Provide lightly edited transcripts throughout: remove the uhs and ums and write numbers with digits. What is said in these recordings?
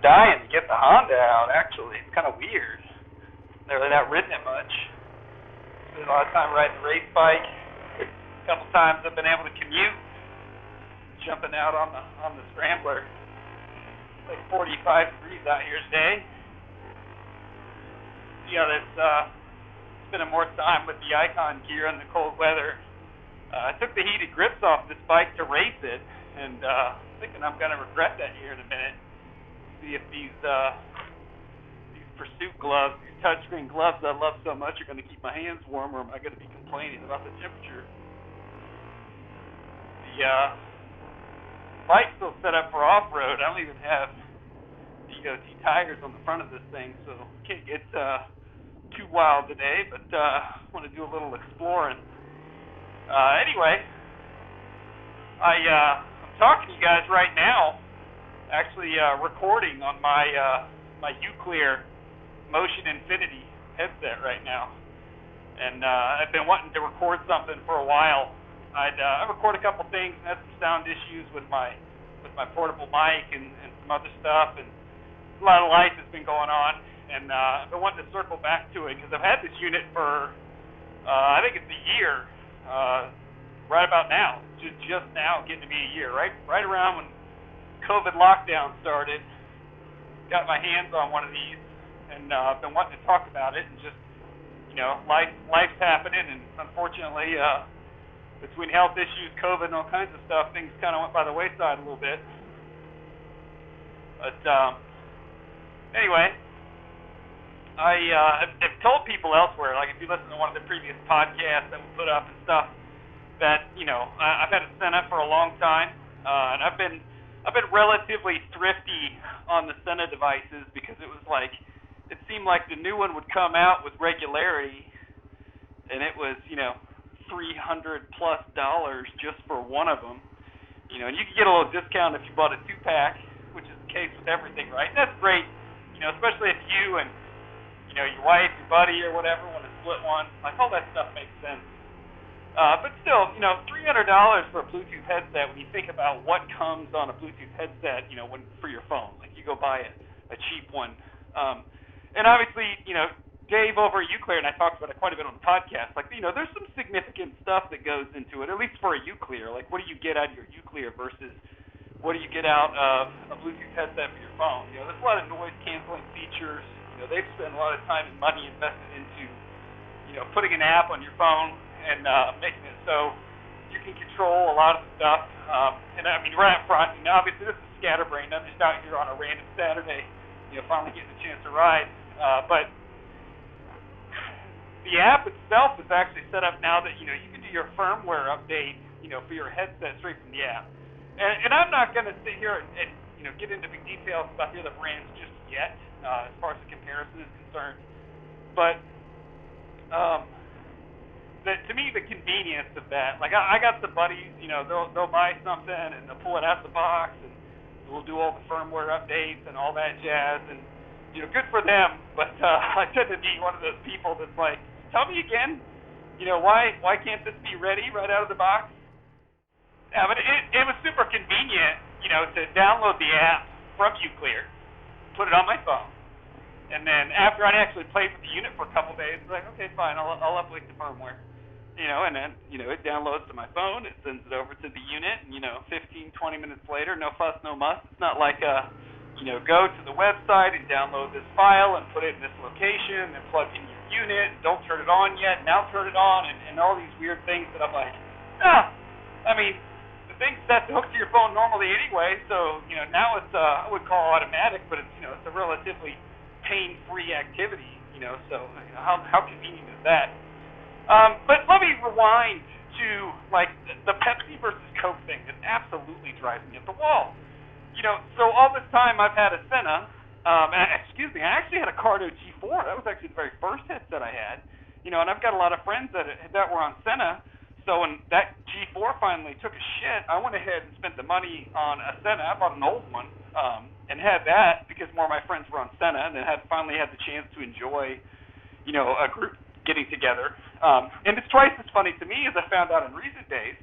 dying to get the Honda out, actually. It's kind of weird. Never not ridden it much. Spent a lot of time riding the race bike. A couple times I've been able to commute, jumping out on the scrambler. It's like 45 degrees out here today. Spending more time with the Icon gear in the cold weather. I took the heated grips off this bike to race it, and thinking I'm going to regret that here in a minute. See if these pursuit gloves, these touchscreen gloves I love so much, are going to keep my hands warm, or am I going to be complaining about the temperature? The bike's still set up for off-road. I don't even have DOT tires on the front of this thing, so can't get too wild today, but want to do a little exploring. Anyway, I'm talking to you guys right now, actually recording on my Uclear Motion Infinity headset right now, and I've been wanting to record something for a while. I record a couple things, and had some sound issues with my portable mic and some other stuff, and a lot of life has been going on. And I've been wanting to circle back to it because I've had this unit for, I think it's a year, right about now. Just now getting to be a year, right around when COVID lockdown started. Got my hands on one of these, and I've been wanting to talk about it. And just, life's happening, and unfortunately, between health issues, COVID, and all kinds of stuff, things kind of went by the wayside a little bit. But anyway. I've told people elsewhere, like if you listen to one of the previous podcasts that we put up and stuff, that I've had a Senna for a long time, and I've been relatively thrifty on the Senna devices because it seemed like the new one would come out with regularity, and it was $300+ just for one of them, and you could get a little discount if you bought a 2-pack, which is the case with everything, right? And that's great, especially if you and your wife, your buddy, or whatever want to split one. Like, all that stuff makes sense. But still, $300 for a Bluetooth headset, when you think about what comes on a Bluetooth headset, for your phone. Like, you go buy a cheap one. And obviously, Dave over at Uclear, and I talked about it quite a bit on the podcast, there's some significant stuff that goes into it, at least for a Uclear. Like, what do you get out of your Uclear versus what do you get out of a Bluetooth headset for your phone? There's a lot of noise-canceling features. They've spent a lot of time and money invested into, putting an app on your phone and making it so you can control a lot of the stuff. And I mean, right up front, obviously this is scatterbrained. I'm just out here on a random Saturday, finally getting a chance to ride. But the app itself is actually set up now that, you can do your firmware update, for your headset straight from the app. And I'm not going to sit here and get into big details about the other brands just yet. As far as the comparison is concerned, but to me, the convenience of that, like I got some buddies, they'll buy something and they'll pull it out of the box and we'll do all the firmware updates and all that jazz, and good for them. But I tend to be one of those people that's like, tell me again, why can't this be ready right out of the box? Yeah, but it was super convenient, to download the app from Uclear, put it on my phone, and then after I actually played with the unit for a couple days, it's like, okay, fine, I'll update the firmware, and then it downloads to my phone, it sends it over to the unit, and 15-20 minutes later, no fuss, no muss. It's not like go to the website and download this file and put it in this location and plug in your unit, don't turn it on yet, now turn it on, and all these weird things that I'm like, I mean, thing's set to hook to your phone normally anyway, so now it's I would call automatic, but it's it's a relatively pain-free activity, so how convenient is that? But let me rewind to the Pepsi versus Coke thing that absolutely drives me up the wall. So all this time I've had a Senna, I actually had a Cardo G4. That was actually the very first headset I had, and I've got a lot of friends that were on Senna. So when that G4 finally took a shit, I went ahead and spent the money on a Senna. I bought an old one and had that because more of my friends were on Senna, and then finally had the chance to enjoy, a group getting together. And it's twice as funny to me as I found out in recent days.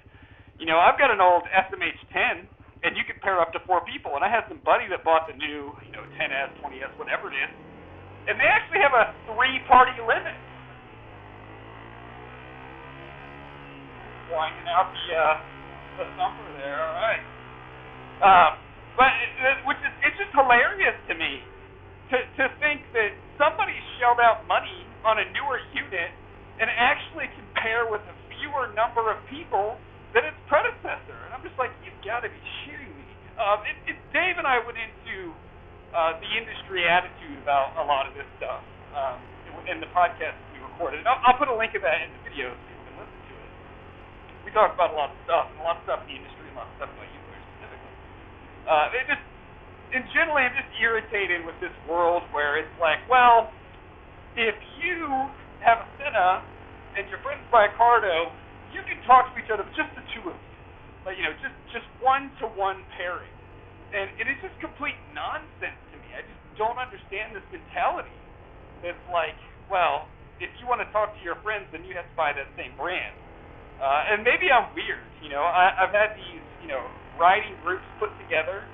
I've got an old SMH10, and you could pair up to 4 people. And I had some buddy that bought the new, 10S, 20S, whatever it is, and they actually have a 3-party limit. Winding out the thumper there. All right. But it's just hilarious to me to think that somebody shelled out money on a newer unit and actually can pair with a fewer number of people than its predecessor. And I'm just like, you've got to be shitting me. Dave and I went into the industry attitude about a lot of this stuff in the podcast we recorded. And I'll put a link of that in the video so people can listen to it. We talked about a lot of stuff, and a lot of stuff in the industry, and a lot of stuff about Uclear specifically. And generally, I'm just irritated with this world where it's like, well, if you have a Senna and your friends buy a Cardo, you can talk to each other, just the two of you, like just one-to-one pairing, and it is just complete nonsense to me. I just don't understand this mentality. It's like, well, if you want to talk to your friends, then you have to buy that same brand. And maybe I'm weird, I've had these, riding groups put together,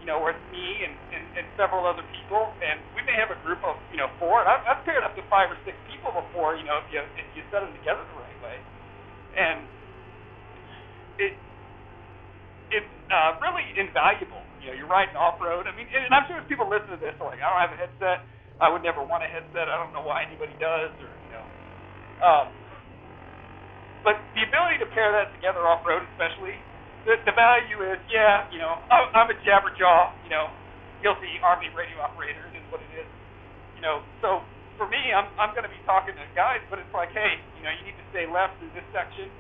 where it's me and several other people, and we may have a group of, 4, and I've paired up to 5 or 6 people before, if you set them together the right way. And it's really invaluable. You're riding off-road. I mean, and I'm sure if people listen to this, they're like, I don't have a headset. I would never want a headset. I don't know why anybody does, or, but the ability to pair that together off-road especially, the value is, I'm a jabberjaw, you'll see Army radio operator, it is what it is. So for me, I'm going to be talking to guys, but it's like, hey, you need to stay left through this section.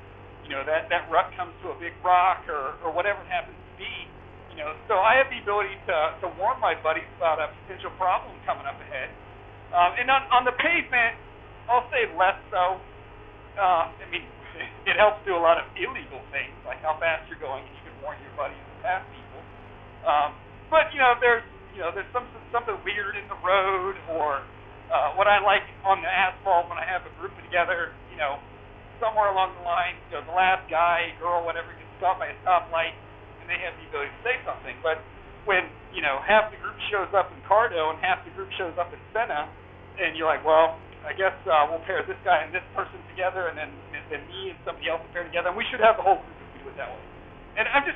That rut comes to a big rock or whatever it happens to be. So I have the ability to warn my buddies about a potential problem coming up ahead. And on the pavement, I'll say less so. It helps do a lot of illegal things, like how fast you're going, and you can warn your buddies and pass people. But there's something weird in the road, or what I like on the asphalt when I have a group together. Somewhere along the line, the last guy, girl, whatever, gets stopped by a stoplight, and they have the ability to say something. But when half the group shows up in Cardo and half the group shows up in Senna, and you're like, well, I guess we'll pair this guy and this person together, and then me and somebody else will pair together, and we should have the whole group if we do it that way. And I'm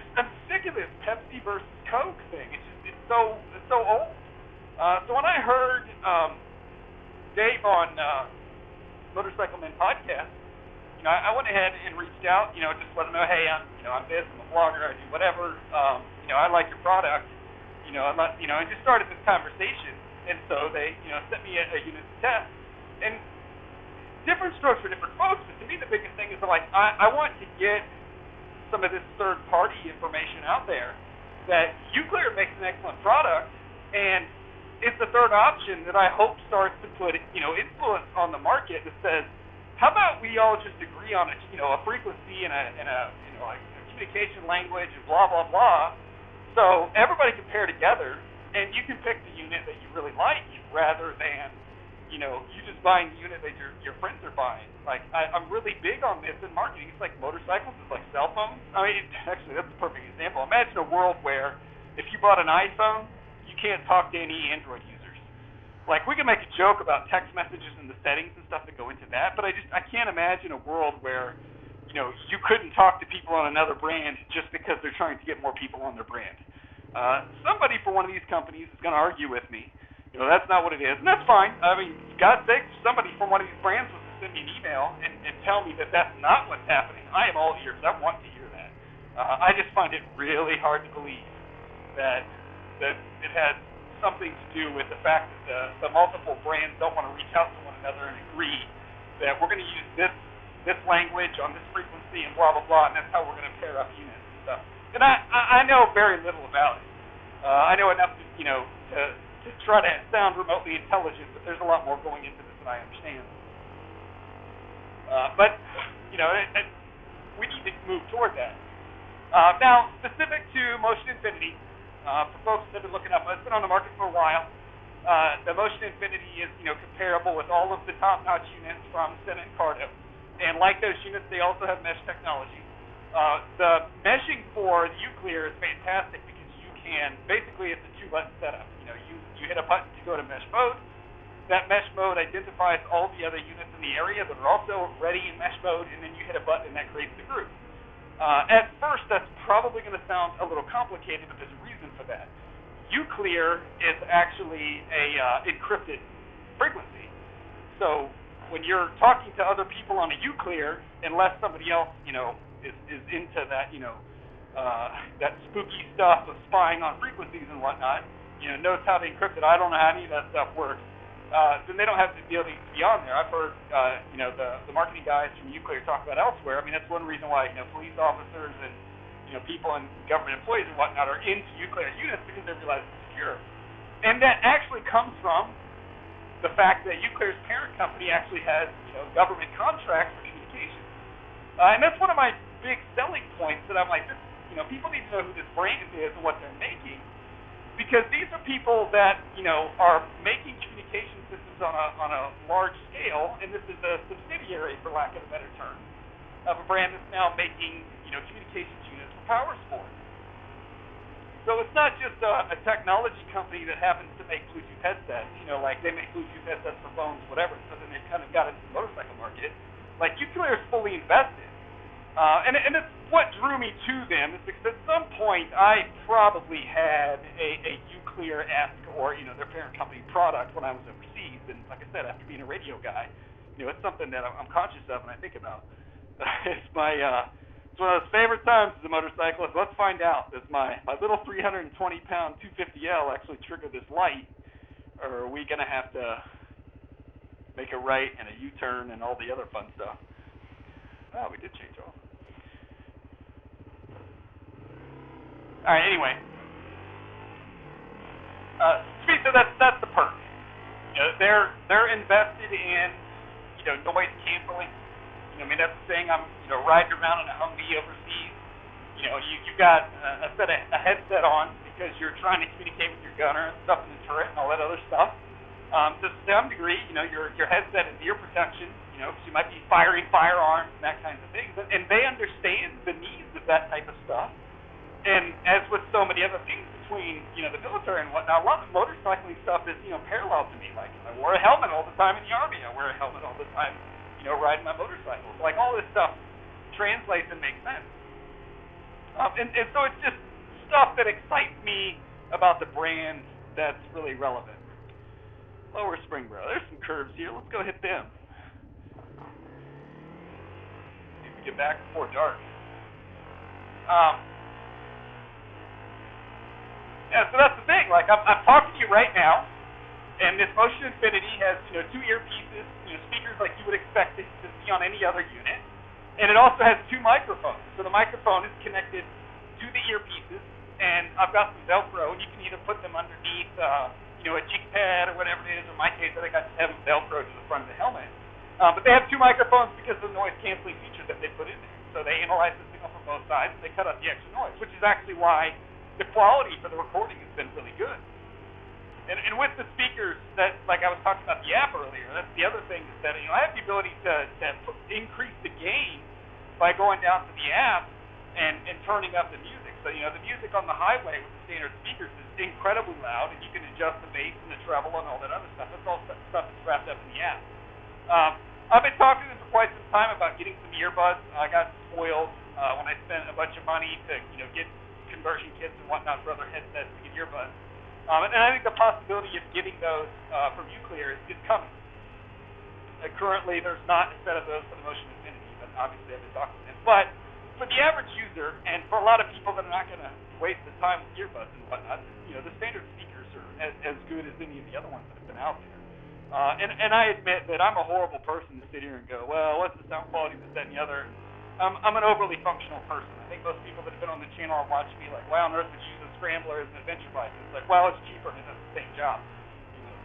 sick of this Pepsi versus Coke thing. It's so old. So when I heard Dave on Motorcycle Men podcast, I went ahead and reached out, just let them know, hey, I'm this, I'm a vlogger, I do whatever, I like your product, and just started this conversation. And so they, sent me a unit to test. And different strokes for different folks, but to me the biggest thing is I want to get some of this third-party information out there that Uclear makes an excellent product, and it's the third option that I hope starts to put, influence on the market that says, how about we all just agree on a frequency and a communication language and blah, blah, blah, so everybody can pair together, and you can pick the unit that you really like rather than, you just buying the unit that your friends are buying. I'm really big on this in marketing. It's like motorcycles, it's like cell phones. Actually, that's a perfect example. Imagine a world where if you bought an iPhone, you can't talk to any Android users. We can make a joke about text messages and the settings and stuff that go into that, but I can't imagine a world where, you couldn't talk to people on another brand just because they're trying to get more people on their brand. Somebody for one of these companies is going to argue with me. That's not what it is, and that's fine. For God's sake, somebody from one of these brands was to send me an email and tell me that that's not what's happening. I am all ears. I want to hear that. I just find it really hard to believe that it has something to do with the fact that the multiple brands don't want to reach out to one another and agree that we're going to use this language on this frequency and blah, blah, blah, and that's how we're going to pair up units and stuff. And I know very little about it. I know enough to try to sound remotely intelligent, but there's a lot more going into this than I understand. But we need to move toward that. Now, specific to Motion Infinity, for folks that have been looking up, it's been on the market for a while. The Motion Infinity is comparable with all of the top-notch units from Senna and Cardo. And like those units, they also have mesh technology. The meshing for the Uclear is fantastic because you can, basically it's a two-button setup. You hit a button to go to mesh mode. That mesh mode identifies all the other units in the area that are also ready in mesh mode, and then you hit a button and that creates the group. At first, that's probably going to sound a little complicated, but there's a reason for that. Uclear is actually a encrypted frequency. So when you're talking to other people on a Uclear, unless somebody else, is into that, that spooky stuff of spying on frequencies and whatnot, knows how to encrypt it. I don't know how any of that stuff works. Then they don't have the ability to be on there. I've heard, the marketing guys from Uclear talk about elsewhere. I mean, that's one reason why, police officers and, people and government employees and whatnot are into Uclear units because they realize it's secure. And that actually comes from the fact that Uclear's parent company actually has, government contracts for communication. And that's one of my big selling points that I'm like, this, people need to know who this brand is and what they're making. Because these are people that, are making communication systems on a large scale, and this is a subsidiary, for lack of a better term, of a brand that's now making, communications units for power sports. So it's not just a technology company that happens to make Bluetooth headsets, like they make Bluetooth headsets for phones, whatever, so then they've kind of got into the motorcycle market. Like, Uclear is fully invested. And it's what drew me to them, is because at some point I probably had a Uclear-esque or, their parent company product when I was overseas. And like I said, after being a radio guy, it's something that I'm conscious of and I think about. It's it's one of those favorite times as a motorcyclist. Let's find out, does my little 320-pound 250L actually trigger this light, or are we going to have to make a right and a U-turn and all the other fun stuff? Oh, we did change off. All right, anyway. So that's the perk. They're invested in, noise canceling. I mean, that's the thing. I'm, riding around in a Humvee overseas. You've got a headset on because you're trying to communicate with your gunner and stuff in the turret and all that other stuff. To some degree, your headset is ear protection, because you might be firing firearms and that kind of thing. And they understand the needs of that type of stuff. And as with so many other things between, the military and whatnot, a lot of motorcycling stuff is, parallel to me. Like, I wore a helmet all the time in the Army. I wear a helmet all the time, riding my motorcycles. Like, all this stuff translates and makes sense. And so it's just stuff that excites me about the brand that's really relevant. Lower spring barrel. There's some curves here. Let's go hit them. See if we get back before dark. Yeah, so that's the thing. Like, I'm talking to you right now, and this Motion Infinity has, two earpieces, speakers like you would expect to see on any other unit. And it also has two microphones. So the microphone is connected to the earpieces, and I've got some Velcro, and you can either put them underneath, a cheek pad or whatever it is. In my case, I think I just have them Velcro to the front of the helmet. But they have two microphones because of the noise canceling feature that they put in there. So they analyze the signal from both sides, and they cut out the extra noise, which is actually why the quality for the recording has been really good. And with the speakers, that, like I was talking about the app earlier, that's the other thing, is that I have the ability to increase the gain by going down to the app and turning up the music. So, the music on the highway with the standard speakers is incredibly loud, and you can adjust the bass and the treble and all that other stuff. That's all stuff that's wrapped up in the app. I've been talking to them for quite some time about getting some earbuds. I got spoiled when I spent a bunch of money to, get conversion kits and whatnot for other headsets to get earbuds. And I think the possibility of getting those from Uclear is coming. Currently, there's not a set of those for the Motion Infinity, but obviously I've been talking to them. But for the average user, and for a lot of people that are not going to waste the time with earbuds and whatnot, the standard speakers are as good as any of the other ones that have been out there. And I admit that I'm a horrible person to sit here and go, well, what's the sound quality, this, that, and the other. I'm an overly functional person. I think most people that have been on the channel are watching me like, why on earth would you use a scrambler as an adventure bike? It's like, well, it's cheaper and it does the same job.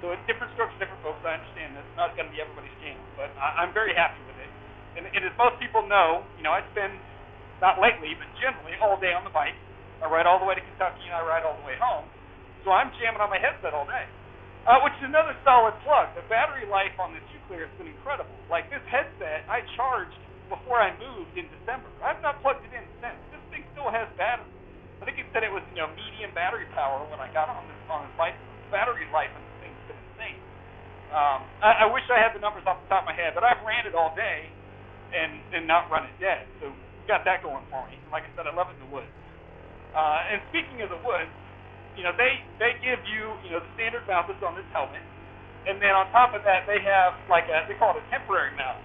So it's different strokes for different folks. I understand that's not going to be everybody's channel, but I'm very happy with it. And as most people know, I spend, not lately, but generally, all day on the bike. I ride all the way to Kentucky and I ride all the way home. So I'm jamming on my headset all day. Which is another solid plug. The battery life on this Uclear has been incredible. Like, this headset, I charged before I moved in December. I've not plugged it in since. This thing still has battery. I think it said it was medium battery power when I got on this license. Battery life on this thing's been insane. I wish I had the numbers off the top of my head, but I've ran it all day and not run it dead. So got that going for me. Like I said, I love it in the woods. And speaking of the woods, they give you the standard mount that's on this helmet, and then on top of that they have they call it a temporary mount,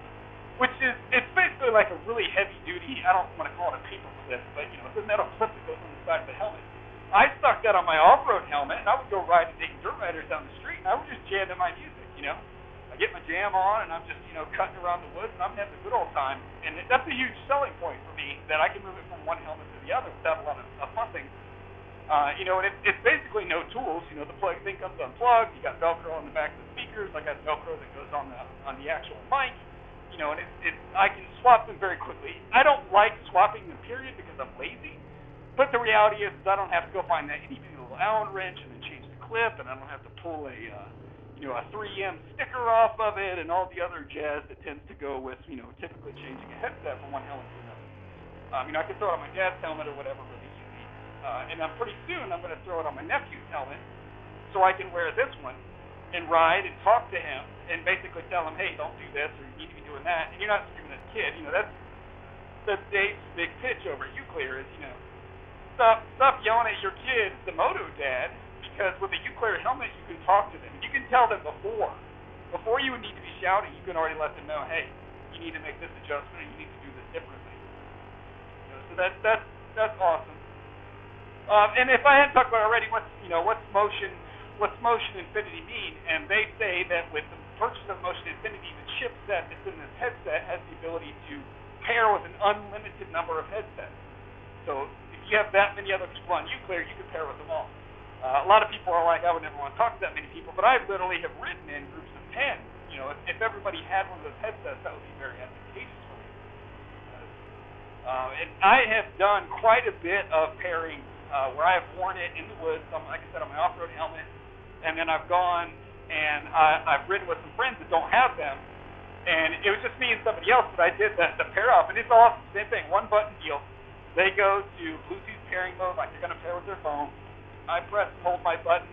which is it's basically like a really heavy duty. I don't want to call it a paper clip, but it's a metal clip that goes on the side of the helmet. I stuck that on my off-road helmet, and I would go riding, taking dirt riders down the street, and I would just jam to my music. I get my jam on, and I'm just cutting around the woods, and I'm having a good old time. And that's a huge selling point for me, that I can move it from one helmet to the other without a lot of fussing. And it's basically no tools. The thing comes unplugged. You got Velcro on the back of the speakers. I got Velcro that goes on the actual mic. And I can swap them very quickly. I don't like swapping them, period, because I'm lazy. But the reality is I don't have to go find that itty bitty little Allen wrench and then change the clip, and I don't have to pull a 3M sticker off of it and all the other jazz that tends to go with typically changing a headset from one helmet to another. I can throw it on my dad's helmet or whatever really easy, and I'm pretty soon I'm going to throw it on my nephew's helmet so I can wear this one and ride and talk to him and basically tell him, hey, don't do this or you need to be doing that. And you're not screaming at the kid. That's Dave's big pitch over at Uclear is stop yelling at your kids, the Moto dad. Because with a Uclear helmet, you can talk to them. You can tell them before you would need to be shouting. You can already let them know, hey, you need to make this adjustment, or you need to do this differently. So that's awesome. And if I hadn't talked about already, what's motion infinity mean? And they say that with the purchase of Motion Infinity, the chipset that's in this headset has the ability to pair with an unlimited number of headsets. So if you have that many other people on Uclear, you can pair with them all. A lot of people are like, I would never want to talk to that many people, but I literally have ridden in groups of 10. If everybody had one of those headsets, that would be very advantageous for me. And I have done quite a bit of pairing where I have worn it in the woods, like I said, on my off-road helmet, and then I've gone and I've ridden with some friends that don't have them, and it was just me and somebody else, but I did the pair up, and it's awesome. Same thing, one button deal. They go to Bluetooth pairing mode like they're going to pair with their phone. I press and hold my button.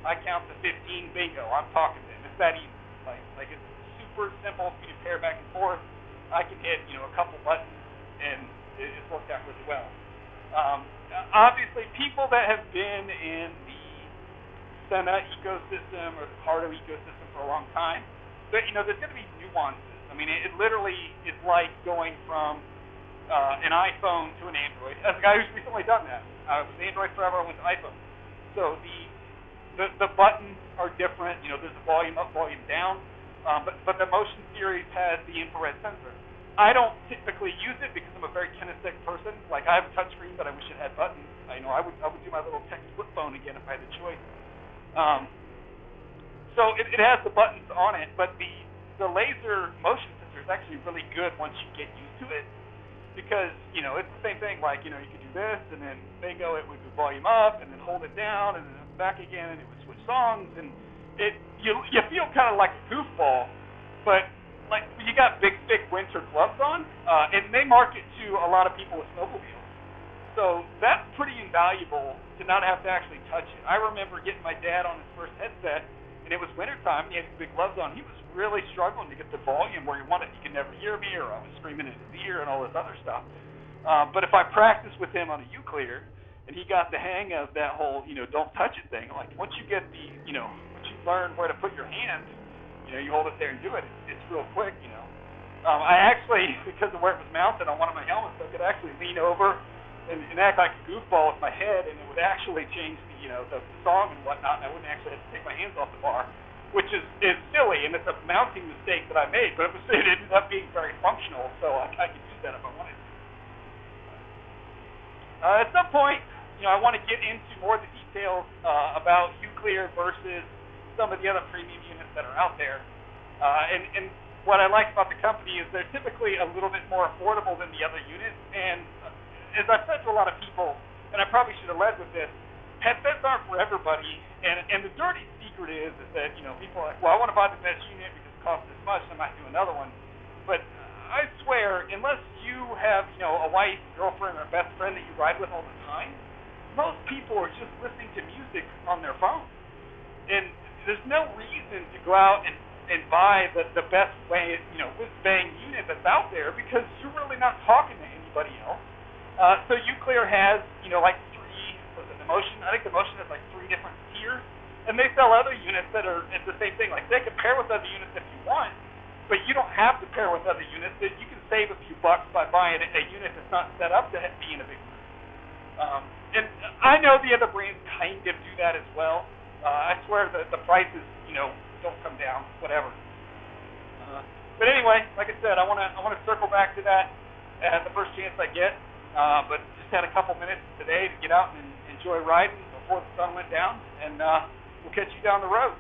I count to 15. Bingo. I'm talking to them. It's that easy. Like it's super simple for you to pair back and forth. I can hit a couple buttons, and it's worked out really well. Obviously, people that have been in the Senna ecosystem or the Cardo ecosystem for a long time, there's going to be nuances. It literally is like going from an iPhone to an Android. As a guy who's recently done that, I was Android forever. I went to iPhone. So the buttons are different. There's a volume up, volume down. But the Motion series has the infrared sensor. I don't typically use it because I'm a very kinesthetic person. Like I have a touchscreen, but I wish it had buttons. I would do my little text flip phone again if I had the choice. So it has the buttons on it, but the laser motion sensor is actually really good once you get used to it. Because, it's the same thing, like, you could do this, and then bingo, it would do volume up, and then hold it down, and then back again, and it would switch songs, and you feel kind of like a goofball, but, like, you got big, thick winter gloves on, and they market to a lot of people with snowmobiles. So that's pretty invaluable to not have to actually touch it. I remember getting my dad on his first headset, and it was wintertime, and he had these big gloves on. He was really struggling to get the volume where he wanted. He could never hear me, or I was screaming in his ear and all this other stuff. But if I practiced with him on a Uclear, and he got the hang of that whole, don't touch it thing, like once you get once you learn where to put your hand, you hold it there and do it. It's real quick, I actually, because of where it was mounted on one of my helmets, I could actually lean over and act like a goofball with my head, and it would actually change the song and whatnot, and I wouldn't actually have to take my hands off the bar, which is silly, and it's a mounting mistake that I made, but it ended up being very functional, so I could use that if I wanted to. At some point, I want to get into more of the details about Uclear versus some of the other premium units that are out there, and what I like about the company is they're typically a little bit more affordable than the other units, and as I've said to a lot of people, and I probably should have led with this, headsets aren't for everybody, and the dirty secret is that, people are like, well, I want to buy the best unit because it costs this much, and I might do another one. But I swear, unless unless you have, a wife, girlfriend, or best friend that you ride with all the time, most people are just listening to music on their phone. And there's no reason to go out and buy the best way, whiz-bang unit that's out there, because you're really not talking to anybody else. So Uclear has, like the Motion. I think the Motion has like 3 different tiers, and they sell other units that are it's the same thing. Like they can pair with other units if you want, but you don't have to pair with other units. That you can save a few bucks by buying a unit that's not set up to be in a big room. And I know the other brands kind of do that as well. I swear the prices, don't come down, whatever. But anyway, like I said, I want to circle back to that at the first chance I get. But just had a couple minutes today to get out and enjoy riding before the sun went down, and we'll catch you down the road.